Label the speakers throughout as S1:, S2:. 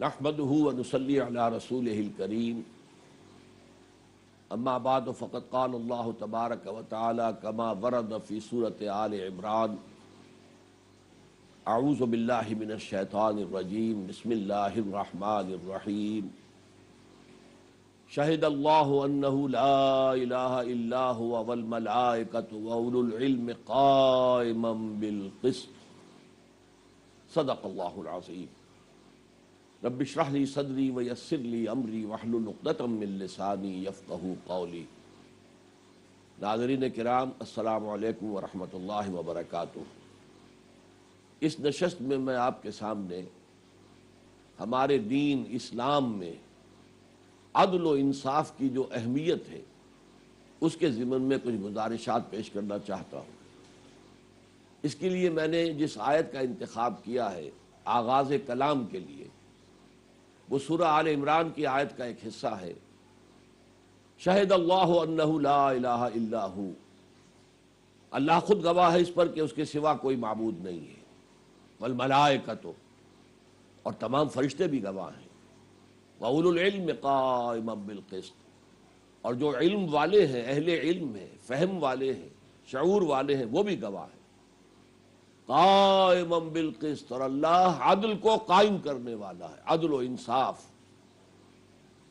S1: نحمده ونصلي على رسوله الكريم اما بعد فقد قال الله تبارك وتعالى كما ورد في سورة آل عمران اعوذ بالله من الشیطان الرجیم بسم اللہ الرحمن الرحیم شہد اللہ انه لا الہ الا هو والملائکۃ واولو العلم قائما بالقسط صدق اللہ العظیم رب اشرح لی صدری ویسر لی امری واحلل عقدۃ من لسانی یفقہوا قولی۔ ناظرین کرام، السلام علیکم ورحمۃ اللہ وبرکاتہ۔ اس نشست میں میں آپ کے سامنے ہمارے دین اسلام میں عدل و انصاف کی جو اہمیت ہے اس کے ضمن میں کچھ گزارشات پیش کرنا چاہتا ہوں۔ اس کے لیے میں نے جس آیت کا انتخاب کیا ہے آغاز کلام کے لیے، وہ سورہ آل عمران کی آیت کا ایک حصہ ہے۔ شہد اللہ انہ لا الہ الا ہو، اللہ خود گواہ ہے اس پر کہ اس کے سوا کوئی معبود نہیں ہے، والملائکۃ، اور تمام فرشتے بھی گواہ ہیں، واولو العلم قائما بالقسط، اور جو علم والے ہیں، اہل علم ہیں، فہم والے ہیں، شعور والے ہیں، وہ بھی گواہ ہیں۔ قائما بالقسط، اور اللہ عدل کو قائم کرنے والا ہے، عدل و انصاف،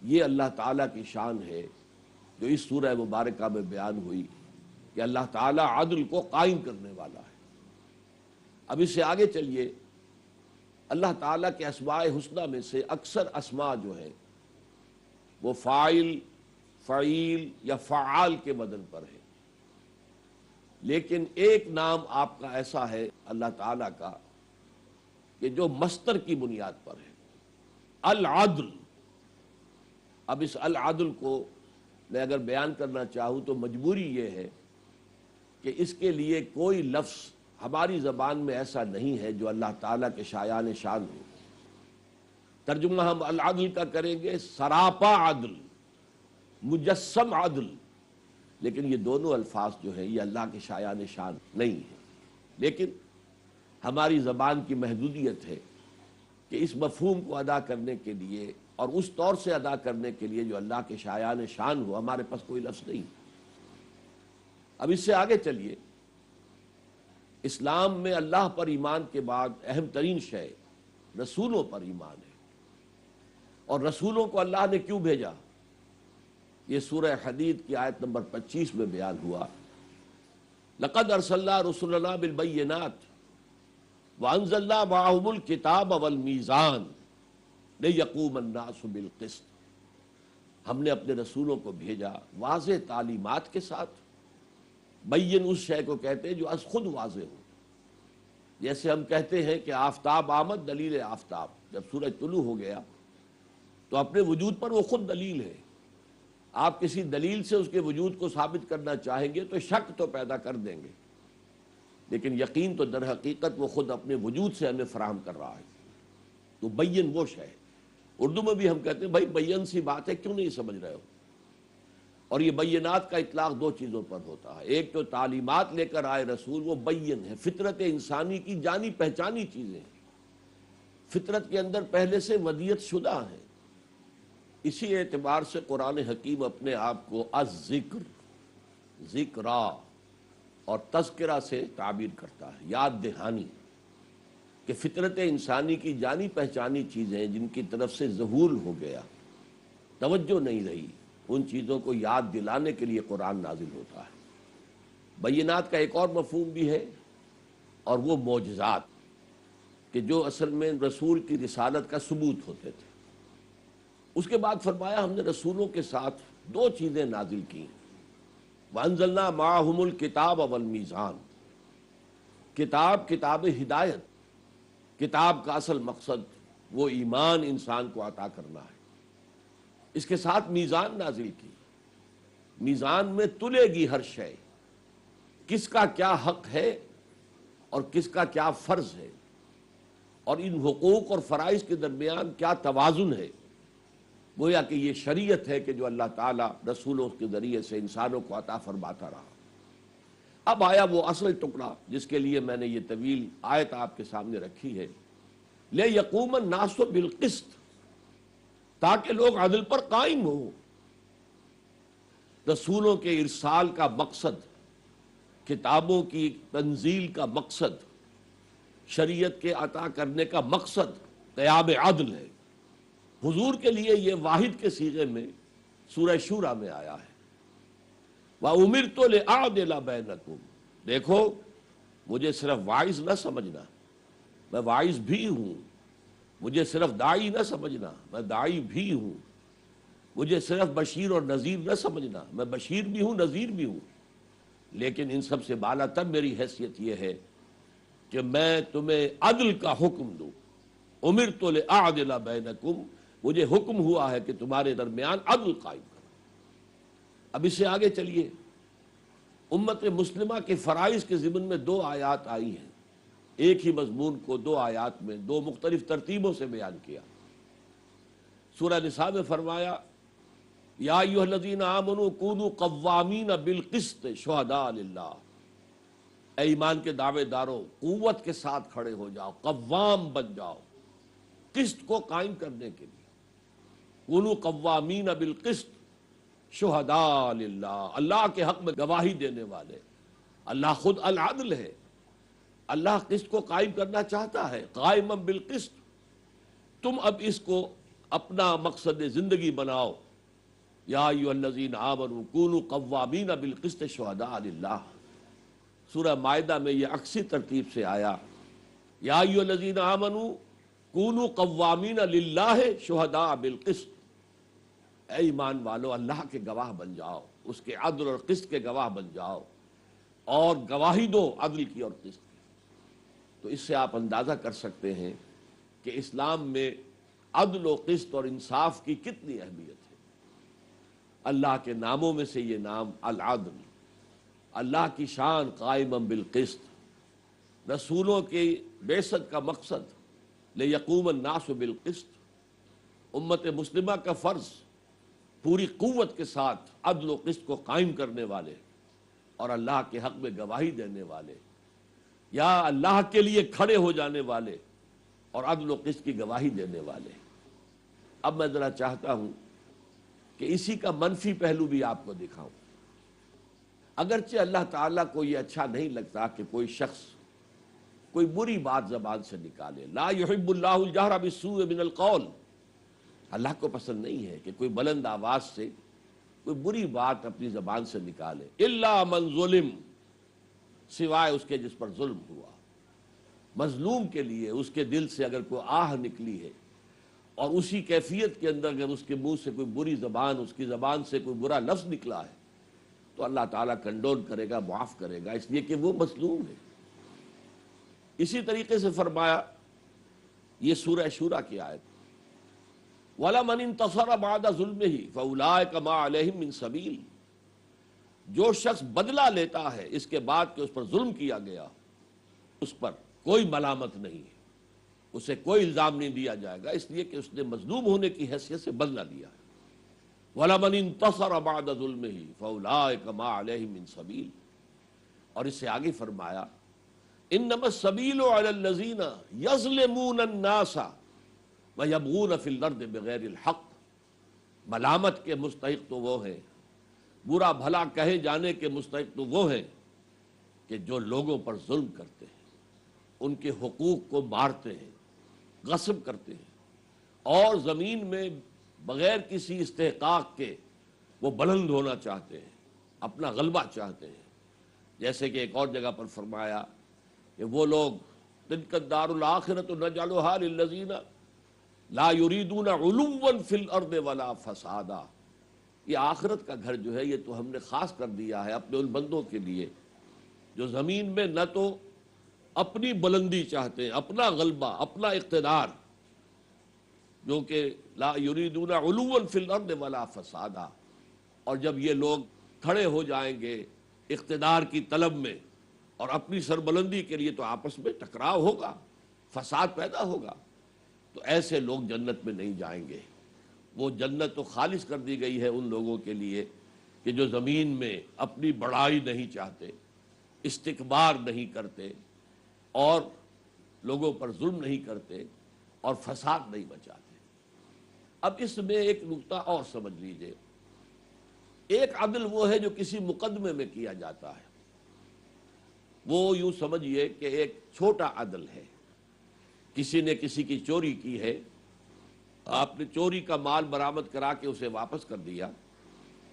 S1: یہ اللہ تعالیٰ کی شان ہے جو اس سورہ مبارکہ میں بیان ہوئی کہ اللہ تعالیٰ عدل کو قائم کرنے والا ہے۔ اب اس سے آگے چلیے، اللہ تعالیٰ کے اسماء حسنہ میں سے اکثر اسماء جو ہے وہ فاعل، فعیل یا فعال کے بدن پر ہے، لیکن ایک نام آپ کا ایسا ہے اللہ تعالیٰ کا کہ جو مصدر کی بنیاد پر ہے، العدل۔ اب اس العدل کو میں اگر بیان کرنا چاہوں تو مجبوری یہ ہے کہ اس کے لیے کوئی لفظ ہماری زبان میں ایسا نہیں ہے جو اللہ تعالیٰ کے شایان شان ہو۔ ترجمہ ہم العدل کا کریں گے سراپا عدل، مجسم عدل، لیکن یہ دونوں الفاظ جو ہیں یہ اللہ کے شایان شان نہیں ہیں۔ لیکن ہماری زبان کی محدودیت ہے کہ اس مفہوم کو ادا کرنے کے لیے اور اس طور سے ادا کرنے کے لیے جو اللہ کے شایان شان ہو، ہمارے پاس کوئی لفظ نہیں۔ اب اس سے آگے چلیے، اسلام میں اللہ پر ایمان کے بعد اہم ترین شے رسولوں پر ایمان ہے، اور رسولوں کو اللہ نے کیوں بھیجا یہ سورہ حدید کی آیت نمبر 25 میں بیان ہوا۔ لقد ارسلنا رسلنا بالبینات وانزلنا معهم الکتاب والمیزان لیقوم الناس بالقسط، ہم نے اپنے رسولوں کو بھیجا واضح تعلیمات کے ساتھ۔ بین اس شے کو کہتے ہیں جو از خود واضح ہو، جیسے ہم کہتے ہیں کہ آفتاب آمد، دلیل آفتاب، جب سورج طلوع ہو گیا تو اپنے وجود پر وہ خود دلیل ہے۔ آپ کسی دلیل سے اس کے وجود کو ثابت کرنا چاہیں گے تو شک تو پیدا کر دیں گے، لیکن یقین تو در حقیقت وہ خود اپنے وجود سے ہمیں فراہم کر رہا ہے۔ تو بین وہ شے، اردو میں بھی ہم کہتے ہیں بھائی بین سی بات ہے، کیوں نہیں سمجھ رہے ہو؟ اور یہ بینات کا اطلاق دو چیزوں پر ہوتا ہے، ایک تو تعلیمات لے کر آئے رسول، وہ بین ہے، فطرت انسانی کی جانی پہچانی چیزیں، فطرت کے اندر پہلے سے ودیت شدہ ہیں۔ اسی اعتبار سے قرآن حکیم اپنے آپ کو الذکر، ذکرا اور تذکرہ سے تعبیر کرتا ہے، یاد دہانی، کہ فطرت انسانی کی جانی پہچانی چیزیں جن کی طرف سے ظہور ہو گیا، توجہ نہیں رہی، ان چیزوں کو یاد دلانے کے لیے قرآن نازل ہوتا ہے۔ بینات کا ایک اور مفہوم بھی ہے، اور وہ معجزات، کہ جو اصل میں رسول کی رسالت کا ثبوت ہوتے تھے۔ اس کے بعد فرمایا ہم نے رسولوں کے ساتھ دو چیزیں نازل کی، وَأَنزَلْنَا مَعَهُمُ الْكِتَابَ وَالْمِيزَانَ، کتاب ہدایت، کتاب کا اصل مقصد وہ ایمان انسان کو عطا کرنا ہے۔ اس کے ساتھ میزان نازل کی، میزان میں تلے گی ہر شے، کس کا کیا حق ہے اور کس کا کیا فرض ہے، اور ان حقوق اور فرائض کے درمیان کیا توازن ہے۔ گویا کہ یہ شریعت ہے کہ جو اللہ تعالیٰ رسولوں کے ذریعے سے انسانوں کو عطا فرماتا رہا۔ اب آیا وہ اصل ٹکڑا جس کے لیے میں نے یہ طویل آیت آپ کے سامنے رکھی ہے، لِیَقُومَ النَّاسُ بِالْقِسْطِ، تاکہ لوگ عدل پر قائم ہوں۔ رسولوں کے ارسال کا مقصد، کتابوں کی تنزیل کا مقصد، شریعت کے عطا کرنے کا مقصد قیام عدل ہے۔ حضور کے لیے یہ واحد کے صیغے میں سورہ شورى میں آیا ہے، وَأُمِرْتُ لِأَعْدِلَ بَيْنَكُمْ۔ دیکھو، مجھے صرف واعظ نہ سمجھنا، میں واعظ بھی ہوں۔ مجھے صرف داعی نہ سمجھنا، میں داعی بھی ہوں۔ مجھے صرف بشیر اور نذیر نہ سمجھنا، میں بشیر بھی ہوں، نذیر بھی ہوں۔ لیکن ان سب سے بالا تر میری حیثیت یہ ہے کہ میں تمہیں عدل کا حکم دوں۔ امرت لأعدل بینکم، مجھے حکم ہوا ہے کہ تمہارے درمیان عدل قائم کرو۔ اب اس سے آگے چلیے، امت مسلمہ کے فرائض کے ضمن میں 2 آیات آئی ہیں۔ ایک ہی مضمون کو 2 آیات میں 2 مختلف ترتیبوں سے بیان کیا۔ سورہ نساء میں فرمایا، یا ایھا الذین آمنوا کونوا قوامین بالقسط شہداء للہ۔ اے ایمان کے دعوے دارو، قوت کے ساتھ کھڑے ہو جاؤ، قوام بن جاؤ، قسط کو قائم کرنے کے لیے۔ کونوا قوامین بالقسط شہداء للہ، اللہ کے حق میں گواہی دینے والے۔ اللہ خود العدل ہے، اللہ قسط کو قائم کرنا چاہتا ہے، قائما بالقسط۔ تم اب اس کو اپنا مقصد زندگی بناؤ۔ یا ایھا الذین آمنوا کونوا قوامین بالقسط شہداء للہ۔ سورہ مائدہ میں یہ عکسی ترتیب سے آیا، یا ایھا الذین آمنوا کونوا قوامین للہ شہداء بالقسط۔ اے ایمان والو، اللہ کے گواہ بن جاؤ، اس کے عدل اور قسط کے گواہ بن جاؤ، اور گواہی دو عدل کی اور قسط کی۔ تو اس سے آپ اندازہ کر سکتے ہیں کہ اسلام میں عدل و قسط اور انصاف کی کتنی اہمیت ہے۔ اللہ کے ناموں میں سے یہ نام العدل، اللہ کی شان قائما بالقسط، رسولوں کی بعثت کا مقصد لیقوم الناس بالقسط، امت مسلمہ کا فرض پوری قوت کے ساتھ عدل و قسط کو قائم کرنے والے اور اللہ کے حق میں گواہی دینے والے، یا اللہ کے لیے کھڑے ہو جانے والے اور عدل و قسط کی گواہی دینے والے۔ اب میں ذرا چاہتا ہوں کہ اسی کا منفی پہلو بھی آپ کو دکھاؤں۔ اگرچہ اللہ تعالیٰ کو یہ اچھا نہیں لگتا کہ کوئی شخص کوئی بری بات زبان سے نکالے، لا یحب اللہ الجہر بالسوء من القول، اللہ کو پسند نہیں ہے کہ کوئی بلند آواز سے کوئی بری بات اپنی زبان سے نکالے، الا من ظلم، سوائے اس کے جس پر ظلم ہوا۔ مظلوم کے لیے اس کے دل سے اگر کوئی آہ نکلی ہے اور اسی کیفیت کے اندر اگر اس کے منہ سے کوئی بری زبان، اس کی زبان سے کوئی برا لفظ نکلا ہے، تو اللہ تعالیٰ کنڈول کرے گا، معاف کرے گا، اس لیے کہ وہ مظلوم ہے۔ اسی طریقے سے فرمایا، یہ سورہ شورى کی آیت، وَلَمَنِ انتَصَرَ بَعْدَ ظُلْمِهِ فَأُولَٰئِكَ مَا عَلَيْهِم مِّن سَبِيلٍ۔ جو شخص بدلہ لیتا ہے اس کے بعد کہ اس پر ظلم کیا گیا، اس پر کوئی ملامت نہیں ہے، اسے کوئی الزام نہیں دیا جائے گا، اس لیے کہ اس نے مظلوم ہونے کی حیثیت سے بدلہ لیا ہے۔ وَلَمَنِ انتَصَرَ بَعْدَ ظُلْمِهِ فَأُولَٰئِكَ مَا عَلَيْهِم مِّن سَبِيلٍ۔ اور اس سے آگے فرمایا، إِنَّمَا السَّبِيلُ عَلَى الَّذِينَ يَظْلِمُونَ النَّاسَ وَيَبْغُونَ فِي الْأَرْضِ بِغَيْرِ الْحَقِّ۔ ملامت کے مستحق تو وہ ہیں، برا بھلا کہے جانے کے مستحق تو وہ ہیں کہ جو لوگوں پر ظلم کرتے ہیں، ان کے حقوق کو مارتے ہیں، غصب کرتے ہیں، اور زمین میں بغیر کسی استحقاق کے وہ بلند ہونا چاہتے ہیں، اپنا غلبہ چاہتے ہیں۔ جیسے کہ ایک اور جگہ پر فرمایا کہ وہ لوگ تلک الدار الآخرۃ نجعلھا للذین لا یریدون علوا فی الارض ولا فسادا۔ یہ آخرت کا گھر جو ہے یہ تو ہم نے خاص کر دیا ہے اپنے ان بندوں کے لیے جو زمین میں نہ تو اپنی بلندی چاہتے ہیں، اپنا غلبہ، اپنا اقتدار، جو کہ لا یریدون علوا فی الارض ولا فسادا، اور جب یہ لوگ کھڑے ہو جائیں گے اقتدار کی طلب میں اور اپنی سربلندی کے لیے تو آپس میں ٹکراؤ ہوگا، فساد پیدا ہوگا، تو ایسے لوگ جنت میں نہیں جائیں گے۔ وہ جنت تو خالص کر دی گئی ہے ان لوگوں کے لیے کہ جو زمین میں اپنی بڑائی نہیں چاہتے، استکبار نہیں کرتے، اور لوگوں پر ظلم نہیں کرتے، اور فساد نہیں مچاتے۔ اب اس میں ایک نقطہ اور سمجھ لیجئے، ایک عدل وہ ہے جو کسی مقدمے میں کیا جاتا ہے، وہ یوں سمجھیے کہ ایک چھوٹا عدل ہے، کسی نے کسی کی چوری کی ہے، آپ نے چوری کا مال برآمد کرا کے اسے واپس کر دیا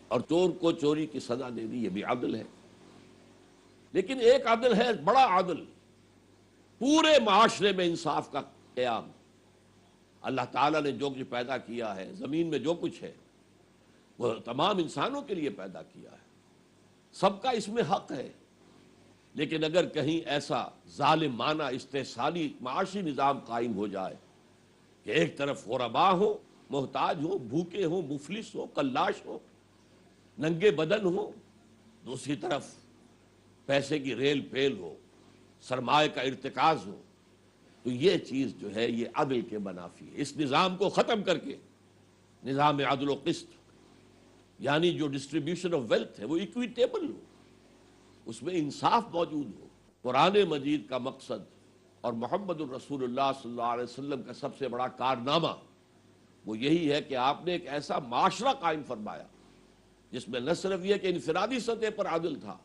S1: اور چور کو چوری کی سزا دے دی، یہ بھی عدل ہے۔ لیکن ایک عدل ہے بڑا عدل، پورے معاشرے میں انصاف کا قیام۔ اللہ تعالیٰ نے جو کچھ پیدا کیا ہے، زمین میں جو کچھ ہے، وہ تمام انسانوں کے لیے پیدا کیا ہے، سب کا اس میں حق ہے۔ لیکن اگر کہیں ایسا ظالمانہ استحصالی معاشی نظام قائم ہو جائے کہ ایک طرف غربا ہو، محتاج ہو، بھوکے ہوں، مفلس ہو، کلاش ہو، ننگے بدن ہو، دوسری طرف پیسے کی ریل پھیل ہو، سرمایہ کا ارتکاز ہو، تو یہ چیز جو ہے یہ عدل کے منافی ہے۔ اس نظام کو ختم کر کے نظام عدل و قسط، یعنی جو ڈسٹریبیوشن آف ویلتھ ہے وہ ایکویٹیبل ہو، اس میں انصاف موجود ہو۔ قرآن مجید کا مقصد اور محمد الرسول اللہ صلی اللہ علیہ وسلم کا سب سے بڑا کارنامہ وہ یہی ہے کہ آپ نے ایک ایسا معاشرہ قائم فرمایا جس میں نہ صرف یہ کہ انفرادی سطح پر عدل تھا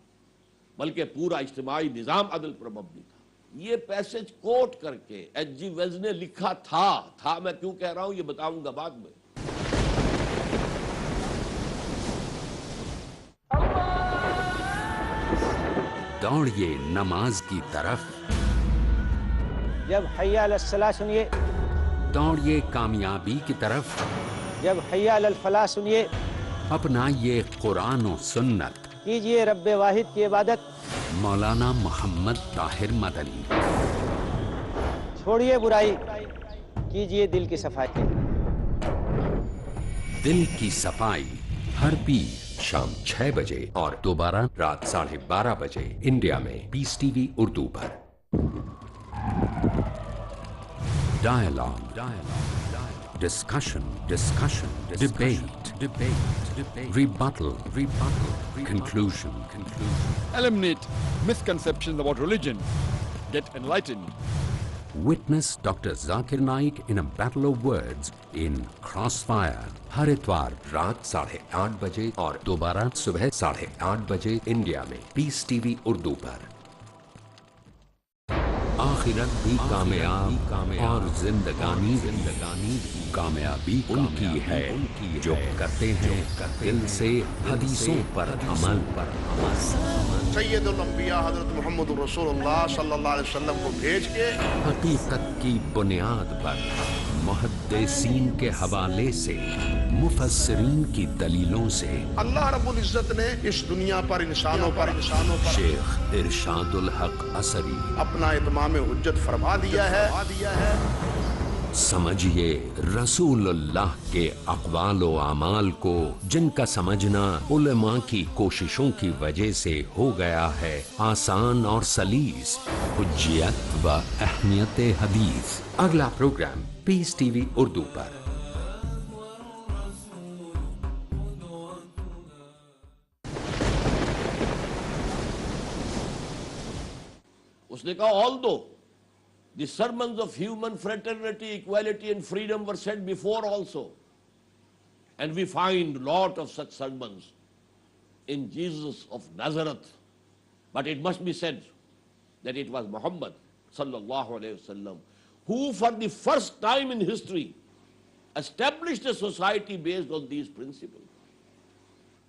S1: بلکہ پورا اجتماعی نظام عدل پر مبنی تھا۔ یہ پیسج کوٹ کر کے ایچ جی ویلز نے لکھا تھا میں کیوں کہہ رہا ہوں یہ بتاؤں گا بعد میں۔
S2: دوڑیے نماز کی طرف،
S3: جب حی علی الصلاۃ سنیے،
S2: دوڑیے کامیابی کی طرف،
S3: جب حی علی الفلاح سنیے،
S2: اپنائیے قرآن و سنت،
S3: کیجئے رب واحد کی عبادت،
S2: مولانا محمد طاہر مدنی۔
S3: چھوڑیے برائی، کیجئے دل کی صفائی۔
S2: دل کی صفائی ہر پیر شام 6 بجے اور دوبارہ رات 12:30 بجے انڈیا میں پیس ٹی وی اردو پر۔ Dialogue, discussion, debate, rebuttal, conclusion.
S4: Eliminate misconceptions about religion. Get enlightened.
S2: Witness Dr. Zakir Naik in a battle of words in Crossfire ہر اتوار رات 8:30 بجے اور دوبارہ صبح 8:30 بجے انڈیا میں پیس ٹی وی اردو پر۔ آخرت بھی کامیاب اور زندگانی بھی کامیابی ان کی ہے جو کرتے ہیں دل سے حدیثوں پر عمل۔
S5: سید الانبیاء حضرت محمد الرسول اللہ صلی اللہ علیہ وسلم کو بھیج کے
S2: حقیقت کی بنیاد پر محدثین کے حوالے سے، مفسرین کی دلیلوں سے،
S5: اللہ رب العزت نے اس دنیا پر انسانوں پر
S2: شیخ ارشاد الحق عصری
S5: اپنا اتمام حجت فرما دیا ہے۔
S2: سمجھیے رسول اللہ کے اقوال و اعمال کو جن کا سمجھنا علماء کی کوششوں کی وجہ سے ہو گیا ہے آسان اور سلیس، حجیت و اہمیت حدیث۔ اگلا پروگرام پیس ٹی وی اردو پر۔
S1: اس نے کہا although the sermons of human fraternity, equality and freedom were said before also, and we find lot of such sermons in Jesus of Nazareth, but it must be said that it was Muhammad sallallahu alayhi wasallam who for the first time in history established a society based on these principles،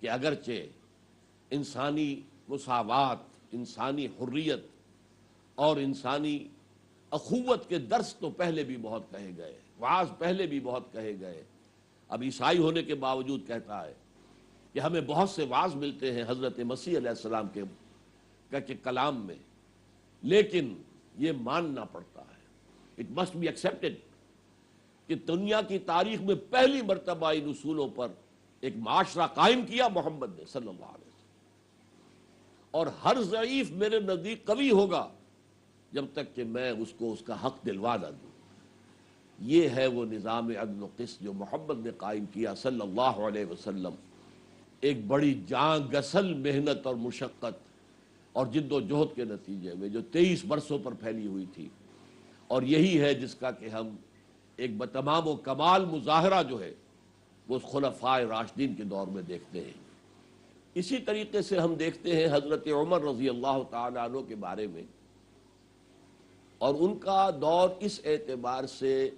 S1: کہ اگرچہ انسانی مساوات، انسانی حریت اور انسانی اخوت کے درس تو پہلے بھی بہت کہے گئے، وعظ پہلے بھی بہت کہے گئے، اب عیسائی ہونے کے باوجود کہتا ہے کہ ہمیں بہت سے وعظ ملتے ہیں حضرت مسیح علیہ السلام کے کلام میں، لیکن یہ ماننا پڑتا ہے، اٹ مسٹ بی ایکسیپٹڈ کہ دنیا کی تاریخ میں پہلی مرتبہ ان اصولوں پر ایک معاشرہ قائم کیا محمد نے صلی اللہ علیہ وسلم، اور ہر ضعیف میرے نزدیک قوی ہوگا جب تک کہ میں اس کو اس کا حق دلوا نہ دوں۔ یہ ہے وہ نظام عدل و قسط جو محمد نے قائم کیا صلی اللہ علیہ وسلم، ایک بڑی جان گسل محنت اور مشقت اور جد و جہد کے نتیجے میں جو 23 برسوں پر پھیلی ہوئی تھی، اور یہی ہے جس کا کہ ہم ایک بتمام و کمال مظاہرہ جو ہے وہ خلفائے راشدین کے دور میں دیکھتے ہیں۔ اسی طریقے سے ہم دیکھتے ہیں حضرت عمر رضی اللہ تعالیٰ عنہ کے بارے میں، اور ان کا دور اس اعتبار سے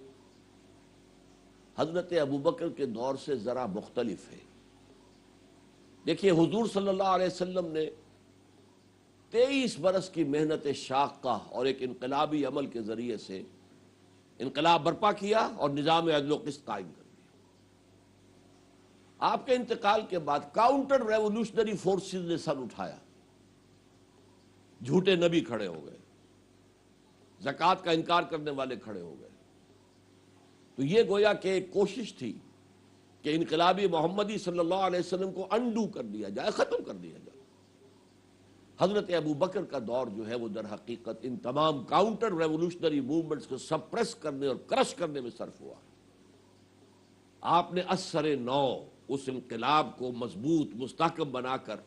S1: حضرت ابوبکر کے دور سے ذرا مختلف ہے۔ دیکھیے حضور صلی اللہ علیہ وسلم نے 23 برس کی محنت شاقہ اور ایک انقلابی عمل کے ذریعے سے انقلاب برپا کیا اور نظام عدل و قسط قائم کر دیا۔ آپ کے انتقال کے بعد کاؤنٹر ریولوشنری فورسز نے سر اٹھایا، جھوٹے نبی کھڑے ہو گئے، زکوٰۃ کا انکار کرنے والے کھڑے ہو گئے۔ تو یہ گویا کہ ایک کوشش تھی کہ انقلابی محمدی صلی اللہ علیہ وسلم کو انڈو کر دیا جائے، ختم کر دیا جائے۔ حضرت ابوبکر کا دور جو ہے وہ در حقیقت ان تمام کاؤنٹر ریولوشنری موومنٹس کو سپریس کرنے اور کرش کرنے میں صرف ہوا۔ آپ نے اثر نو اس انقلاب کو مضبوط مستحکم بنا کر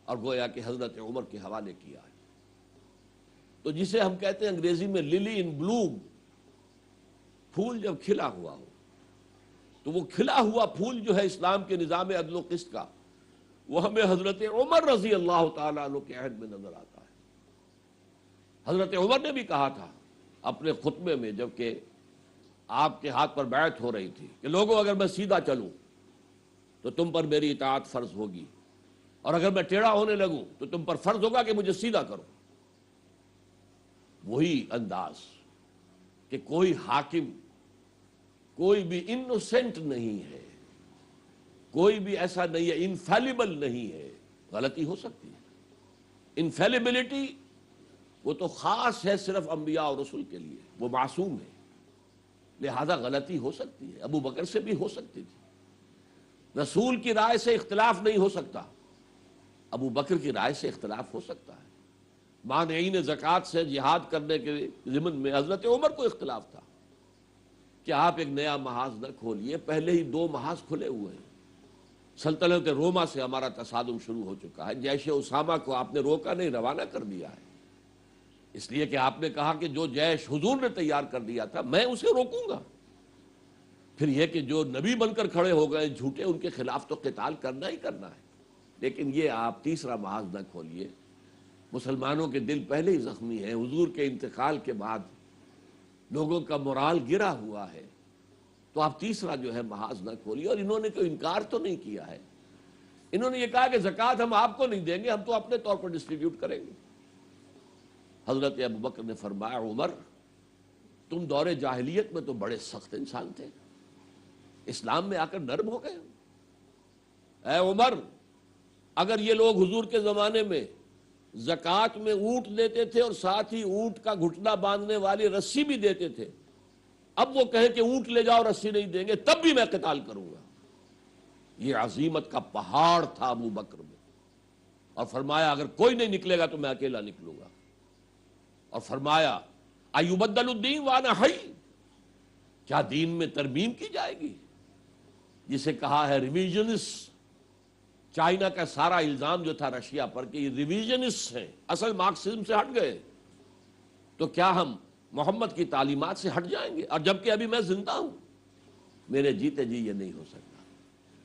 S1: اور گویا کہ حضرت عمر کے حوالے کیا ہے۔ تو جسے ہم کہتے ہیں انگریزی میں للی ان بلوم، پھول جب کھلا ہوا ہو، تو وہ کھلا ہوا پھول جو ہے اسلام کے نظام عدل و قسط کا، وہ ہمیں حضرت عمر رضی اللہ تعالیٰ عنہ کے عہد میں نظر آتا ہے۔ حضرت عمر نے بھی کہا تھا اپنے خطبے میں، جبکہ آپ کے ہاتھ پر بیعت ہو رہی تھی، کہ لوگوں اگر میں سیدھا چلوں تو تم پر میری اطاعت فرض ہوگی، اور اگر میں ٹیڑھا ہونے لگوں تو تم پر فرض ہوگا کہ مجھے سیدھا کرو۔ وہی انداز کہ کوئی حاکم، کوئی بھی انوسینٹ نہیں ہے، کوئی بھی ایسا نہیں ہے، انفیلیبل نہیں ہے، غلطی ہو سکتی ہے۔ انفیلیبلٹی وہ تو خاص ہے صرف انبیاء اور رسول کے لیے، وہ معصوم ہے، لہذا غلطی ہو سکتی ہے، ابو بکر سے بھی ہو سکتی تھی۔ رسول کی رائے سے اختلاف نہیں ہو سکتا، ابو بکر کی رائے سے اختلاف ہو سکتا ہے۔ مانعین زکوٰۃ سے جہاد کرنے کے ضمن میں حضرت عمر کو اختلاف تھا کہ آپ ایک نیا محاذ نہ کھولیے، پہلے ہی 2 محاذ کھلے ہوئے ہیں۔ سلطنت روما سے ہمارا تصادم شروع ہو چکا ہے، جیش اسامہ کو آپ نے روکا نہیں، روانہ کر دیا ہے، اس لیے کہ آپ نے کہا کہ جو جیش حضور نے تیار کر دیا تھا میں اسے روکوں گا۔ پھر یہ کہ جو نبی بن کر کھڑے ہو گئے جھوٹے، ان کے خلاف تو قتال کرنا ہی کرنا ہے۔ لیکن یہ آپ تیسرا محاذ نہ کھولیے، مسلمانوں کے دل پہلے ہی زخمی ہیں، حضور کے انتقال کے بعد لوگوں کا مورال گرا ہوا ہے، تو آپ تیسرا جو ہے محاذ نہ کھولیے۔ اور انہوں نے کوئی انکار تو نہیں کیا ہے، انہوں نے یہ کہا کہ زکوٰۃ ہم آپ کو نہیں دیں گے، ہم تو اپنے طور پر ڈسٹریبیوٹ کریں گے۔ حضرت ابوبکر نے فرمایا عمر تم دور جاہلیت میں تو بڑے سخت انسان تھے، اسلام میں آ کر نرم ہو گئے۔ اے عمر، اگر یہ لوگ حضور کے زمانے میں زکوٰۃ میں اونٹ دیتے تھے اور ساتھ ہی اونٹ کا گھٹنا باندھنے والی رسی بھی دیتے تھے، اب وہ کہیں کہ اونٹ لے جاؤ رسی نہیں دیں گے، تب بھی میں قتال کروں گا۔ یہ عزیمت کا پہاڑ تھا ابو بکر میں، اور فرمایا اگر کوئی نہیں نکلے گا تو میں اکیلا نکلوں گا۔ اور فرمایا ایبدل الدین وانا حی، کیا دین میں ترمیم کی جائے گی؟ جسے کہا ہے ریویژنسٹ۔ چائنا کا سارا الزام جو تھا رشیا پر کہ یہ ریویژنسٹ ہیں، اصل مارکسزم سے ہٹ گئے، تو کیا ہم محمد کی تعلیمات سے ہٹ جائیں گے؟ اور جبکہ ابھی میں زندہ ہوں، میرے جیتے جی یہ نہیں ہو سکتا۔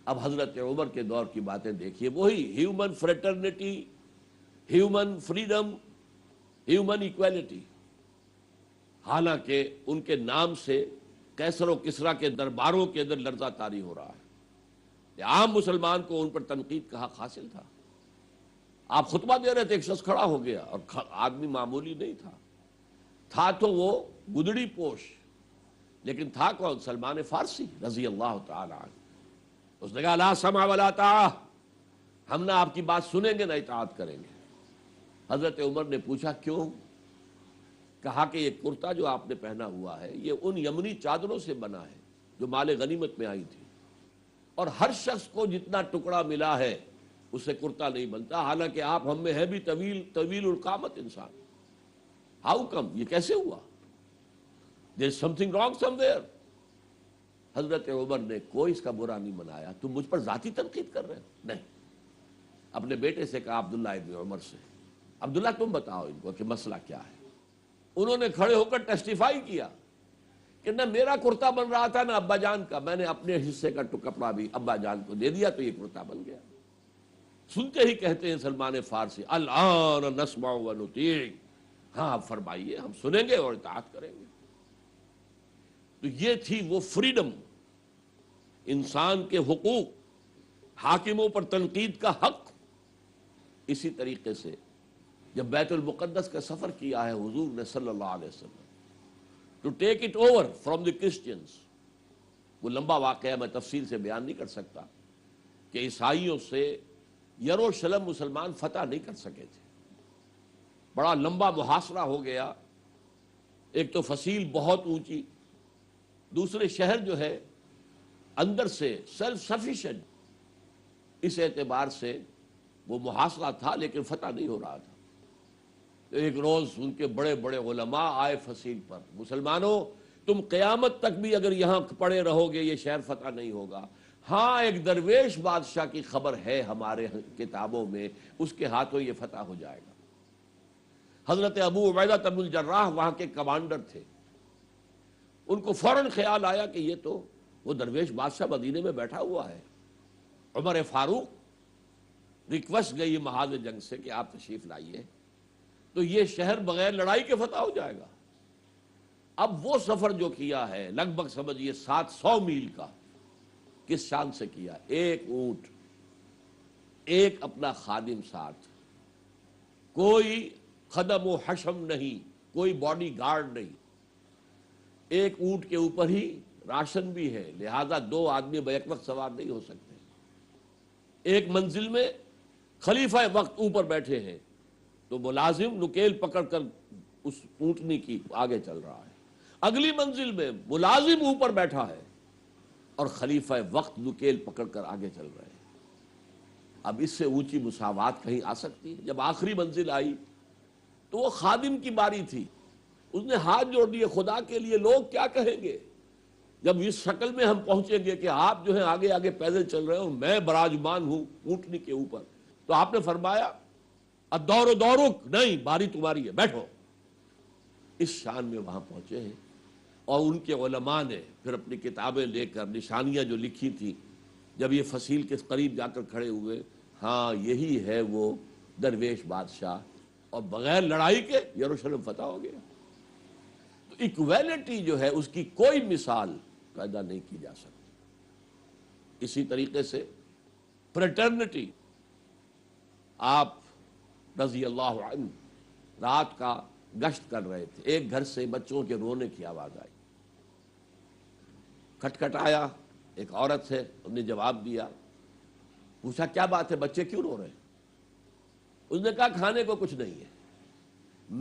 S1: اب حضرت عمر کے دور کی باتیں دیکھیے، وہی human fraternity, human freedom, human equality, حالانکہ ان کے نام سے کیسر و کسریٰ کے درباروں کے اندر لرزہ طاری ہو رہا ہے۔ عام مسلمان کو ان پر تنقید کا حق حاصل تھا۔ آپ خطبہ دے رہے تھے، ایک شخص کھڑا ہو گیا، اور آدمی معمولی نہیں تھا تو وہ گدڑی پوش، لیکن تھا کون؟ سلمان فارسی رضی اللہ تعالی عنہ۔ اس نے کہا لا سمع ولا طاعہ، ہم نہ آپ کی بات سنیں گے نہ اطاعت کریں گے۔ حضرت عمر نے پوچھا کیوں؟ کہا کہ یہ کرتا جو آپ نے پہنا ہوا ہے یہ ان یمنی چادروں سے بنا ہے جو مال غنیمت میں آئی تھی، اور ہر شخص کو جتنا ٹکڑا ملا ہے اسے کرتا نہیں بنتا، حالانکہ آپ ہم میں ہیں بھی طویل القامت انسان۔ How come? یہ کیسے ہوا؟ There is something wrong somewhere. حضرت عمر نے کوئی اس کا برا نہیں منایا۔ تم مجھ پر ذاتی تنقید کر رہے ہو؟ نہیں۔ اپنے بیٹے سے کہا، عبداللہ ابن عمر سے، عبداللہ تم بتاؤ ان کو کہ مسئلہ کیا ہے۔ انہوں نے کھڑے ہو کر ٹیسٹیفائی کیا کہ نہ میرا کرتا بن رہا تھا نہ ابا جان کا، میں نے اپنے حصے کا کپڑا بھی ابا جان کو دے دیا تو یہ کرتا بن گیا۔ سنتے ہی کہتے ہیں سلمان فارسی الآن نسمع و نطیع، ہاں آپ فرمائیے ہم سنیں گے اور اطاعت کریں گے۔ تو یہ تھی وہ فریڈم، انسان کے حقوق، حاکموں پر تنقید کا حق۔ اسی طریقے سے جب بیت المقدس کا سفر کیا ہے حضور نے صلی اللہ علیہ وسلم to take it over from the Christians, وہ لمبا واقعہ میں تفصیل سے بیان نہیں کر سکتا کہ عیسائیوں سے یروشلم مسلمان فتح نہیں کر سکے تھے، بڑا لمبا محاصرہ ہو گیا۔ ایک تو فصیل بہت اونچی، دوسرے شہر جو ہے اندر سے سیلف سفیشینٹ، اس اعتبار سے وہ محاصرہ تھا لیکن فتح نہیں ہو رہا تھا۔ ایک روز ان کے بڑے بڑے علماء آئے فصیل پر، مسلمانوں تم قیامت تک بھی اگر یہاں پڑے رہو گے یہ شہر فتح نہیں ہوگا۔ ہاں ایک درویش بادشاہ کی خبر ہے ہمارے کتابوں میں، اس کے ہاتھوں یہ فتح ہو جائے گا۔ حضرت ابو عبیدہ بن الجراح وہاں کے کمانڈر تھے، ان کو فوراً خیال آیا کہ یہ تو وہ درویش بادشاہ مدینے میں بیٹھا ہوا ہے۔ عمر فاروق ریکویسٹ گئی محاذ جنگ سے کہ آپ تشریف لائیے، تو یہ شہر بغیر لڑائی کے فتح ہو جائے گا۔ اب وہ سفر جو کیا ہے لگ بھگ سمجھیے 700 میل کا، کس شان سے کیا؟ ایک اونٹ، ایک اپنا خادم ساتھ، کوئی خدم و حشم نہیں، کوئی باڈی گارڈ نہیں، ایک اونٹ کے اوپر ہی راشن بھی ہے، لہذا 2 آدمی بیک وقت سوار نہیں ہو سکتے۔ ایک منزل میں خلیفہ وقت اوپر بیٹھے ہیں تو ملازم نکیل پکڑ کر اس اونٹنی کی آگے چل رہا ہے، اگلی منزل میں ملازم اوپر بیٹھا ہے اور خلیفہ وقت نکیل پکڑ کر آگے چل رہے ہیں۔ اب اس سے اونچی مساوات کہیں آ سکتی ہے؟ جب آخری منزل آئی تو وہ خادم کی باری تھی، اس نے ہاتھ جوڑ دیے، خدا کے لیے لوگ کیا کہیں گے جب اس شکل میں ہم پہنچیں گے کہ آپ جو ہیں آگے آگے پیدل چل رہے ہیں اور میں براجمان ہوں اونٹنی کے اوپر۔ تو آپ نے فرمایا الدور دورک، نہیں باری تمہاری ہے، بیٹھو۔ اس شان میں وہاں پہنچے ہیں، اور ان کے علماء نے پھر اپنی کتابیں لے کر نشانیاں جو لکھی تھی، جب یہ فصیل کے قریب جا کر کھڑے ہوئے، ہاں یہی ہے وہ درویش بادشاہ، اور بغیر لڑائی کے یروشلم فتح ہو گیا۔ تو ایکویلٹی جو ہے اس کی کوئی مثال پیدا نہیں کی جا سکتی۔ اسی طریقے سے فریٹرنٹی، آپ رضی اللہ عنہ رات کا گشت کر رہے تھے، ایک گھر سے بچوں کے رونے کی آواز آئی، کھٹکھٹایا، ایک عورت ہے، انہوں نے جواب دیا، پوچھا کیا بات ہے بچے کیوں رو رہے ہیں؟ اس نے کہا کھانے کو کچھ نہیں ہے،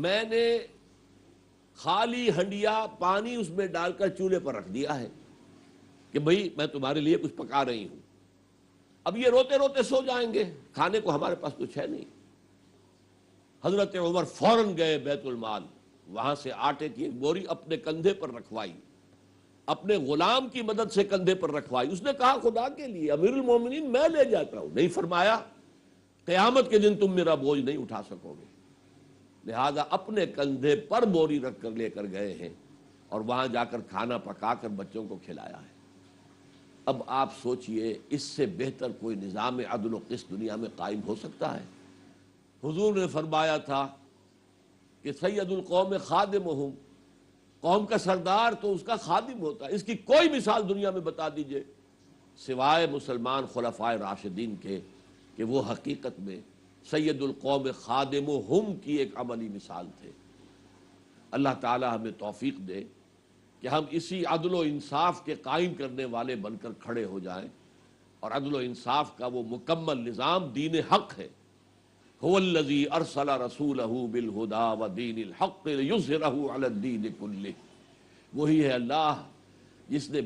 S1: میں نے خالی ہنڈیا پانی اس میں ڈال کر چولہے پر رکھ دیا ہے کہ بھئی میں تمہارے لیے کچھ پکا رہی ہوں، اب یہ روتے روتے سو جائیں گے، کھانے کو ہمارے پاس کچھ ہے نہیں۔ حضرت عمر فوراً گئے بیت المال، وہاں سے آٹے کی ایک بوری اپنے کندھے پر رکھوائی، اپنے غلام کی مدد سے کندھے پر رکھوائی۔ اس نے کہا خدا کے لیے امیر المومنین میں لے جاتا ہوں، نہیں فرمایا قیامت کے دن تم میرا بوجھ نہیں اٹھا سکو گے، لہذا اپنے کندھے پر بوری رکھ کر لے کر گئے ہیں اور وہاں جا کر کھانا پکا کر بچوں کو کھلایا ہے۔ اب آپ سوچئے اس سے بہتر کوئی نظام عدل و قسط دنیا میں قائم ہو سکتا ہے؟ حضور نے فرمایا تھا کہ سید القوم خادمہم، قوم کا سردار تو اس کا خادم ہوتا ہے۔ اس کی کوئی مثال دنیا میں بتا دیجئے سوائے مسلمان خلفائے راشدین کے کہ وہ حقیقت میں سید القوم خادمہم کی ایک عملی مثال تھے۔ اللہ تعالی ہمیں توفیق دے کہ ہم اسی عدل و انصاف کے قائم کرنے والے بن کر کھڑے ہو جائیں، اور عدل و انصاف کا وہ مکمل نظام دین حق ہے۔ هو الذی ارسل رسولہ بالہدی ودین الحق لیظہرہ علی الدین کلہ، وہی ہے اللہ جس نے